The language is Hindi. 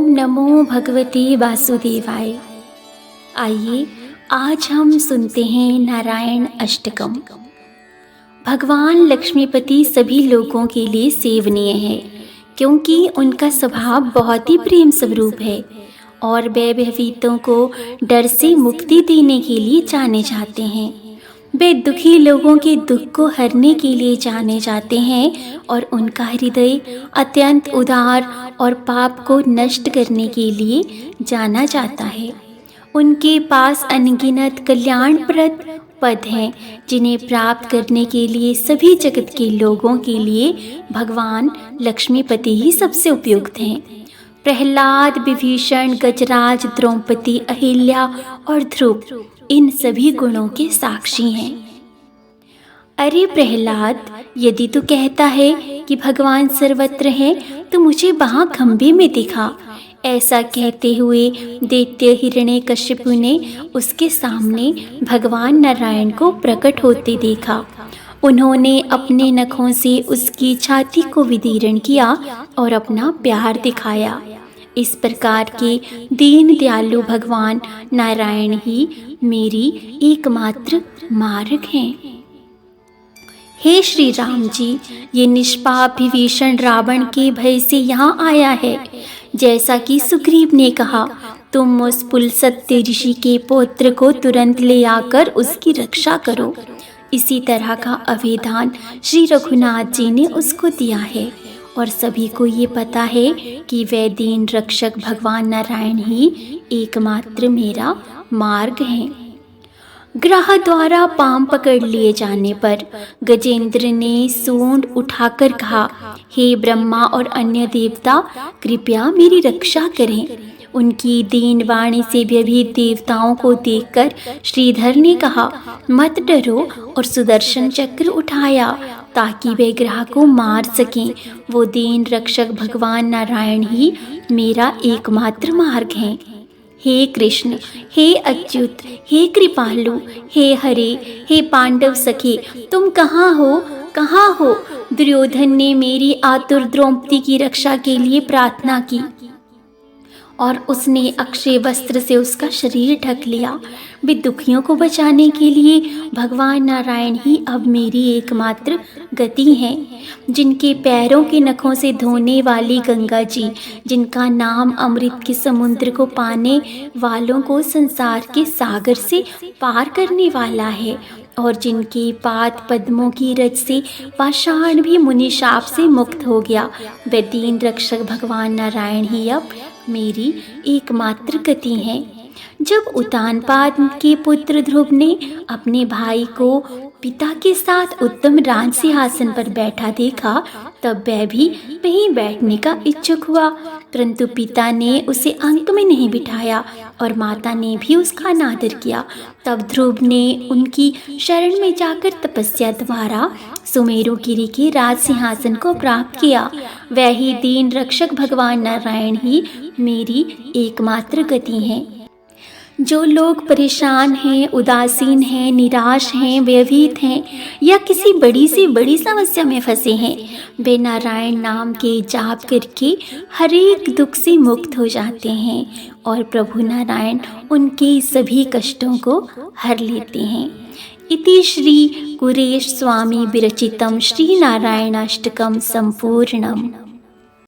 नमो भगवते वासुदेवाय। आइए आज हम सुनते हैं नारायण अष्टकम। भगवान लक्ष्मीपति सभी लोगों के लिए सेवनीय है, क्योंकि उनका स्वभाव बहुत ही प्रेम स्वरूप है और वे भयभीतों को डर से मुक्ति देने के लिए जाने जाते हैं। वे दुखी लोगों के दुख को हरने के लिए जाने जाते हैं और उनका हृदय अत्यंत उदार और पाप को नष्ट करने के लिए जाना जाता है। उनके पास अनगिनत कल्याणप्रद पद हैं, जिन्हें प्राप्त करने के लिए सभी जगत के लोगों के लिए भगवान लक्ष्मीपति ही सबसे उपयुक्त हैं। प्रहलाद, विभीषण, गजराज, द्रौपदी, अहिल्या और ध्रुव इन सभी गुणों के साक्षी हैं। अरे प्रहलाद, यदि तू कहता है कि भगवान सर्वत्र हैं, तो मुझे वहाँ खंभे में दिखा। ऐसा कहते हुए दैत्य हिरण्यकशिपु ने उसके सामने भगवान नारायण को प्रकट होते देखा। उन्होंने अपने नखों से उसकी छाती को विदीर्ण किया और अपना प्यार दिखाया। इस प्रकार के दीन दयालु भगवान नारायण ही मेरी एकमात्र मार्ग हैं। हे श्री राम जी, ये निष्पाप विभीषण रावण के भय से यहाँ आया है। जैसा कि सुग्रीव ने कहा, तुम उस पुलस्त्य ऋषि के पौत्र को तुरंत ले आकर उसकी रक्षा करो। इसी तरह का अभिधान श्री रघुनाथ जी ने उसको दिया है और सभी को ये पता है कि वह दीन रक्षक भगवान नारायण ही एकमात्र मेरा मार्ग है। ग्रह द्वारा पांव पकड़ लिए जाने पर गजेंद्र ने सूंड उठाकर कहा, हे ब्रह्मा और अन्य देवता, कृपया मेरी रक्षा करें। उनकी दीन वाणी से भयभीत देवताओं को देखकर श्रीधर ने कहा, मत डरो, और सुदर्शन चक्र उठाया ताकि वे ग्रह को मार सकें। वो दीन रक्षक भगवान नारायण ही मेरा एकमात्र मार्ग है। हे कृष्ण, हे अच्युत, हे कृपालु, हे हरे, हे पांडव सखे, तुम कहाँ हो, कहाँ हो? दुर्योधन ने मेरी आतुर द्रौपदी की रक्षा के लिए प्रार्थना की और उसने अक्षय वस्त्र से उसका शरीर ढक लिया। वे दुखियों को बचाने के लिए भगवान नारायण ही अब मेरी एकमात्र गति हैं। जिनके पैरों के नखों से धोने वाली गंगा जी, जिनका नाम अमृत के समुद्र को पाने वालों को संसार के सागर से पार करने वाला है, और जिनके पाद पद्मों की रज से पाषाण भी मुनि शाप से मुक्त हो गया, वे दीन रक्षक भगवान नारायण ही अब मेरी एकमात्र गति है। जब उतानपाद के पुत्र ध्रुव ने अपने भाई को पिता के साथ उत्तम राज सिंहासन पर बैठा देखा, तब वह भी वहीं बैठने का इच्छुक हुआ, परंतु पिता ने उसे अंक में नहीं बिठाया और माता ने भी उसका अनादर किया। तब ध्रुव ने उनकी शरण में जाकर तपस्या द्वारा सुमेरुगिरी के राज सिंहासन को प्राप्त किया। वह ही दीन रक्षक भगवान नारायण ही मेरी एकमात्र गति हैं। जो लोग परेशान हैं, उदासीन हैं, निराश हैं, भयभीत हैं या किसी बड़ी से बड़ी समस्या में फंसे हैं, वे नारायण नाम के जाप करके हर एक दुख से मुक्त हो जाते हैं और प्रभु नारायण उनके सभी कष्टों को हर लेते हैं। इति श्री कुरेश स्वामी विरचितम श्री नारायणाष्टकम संपूर्णम।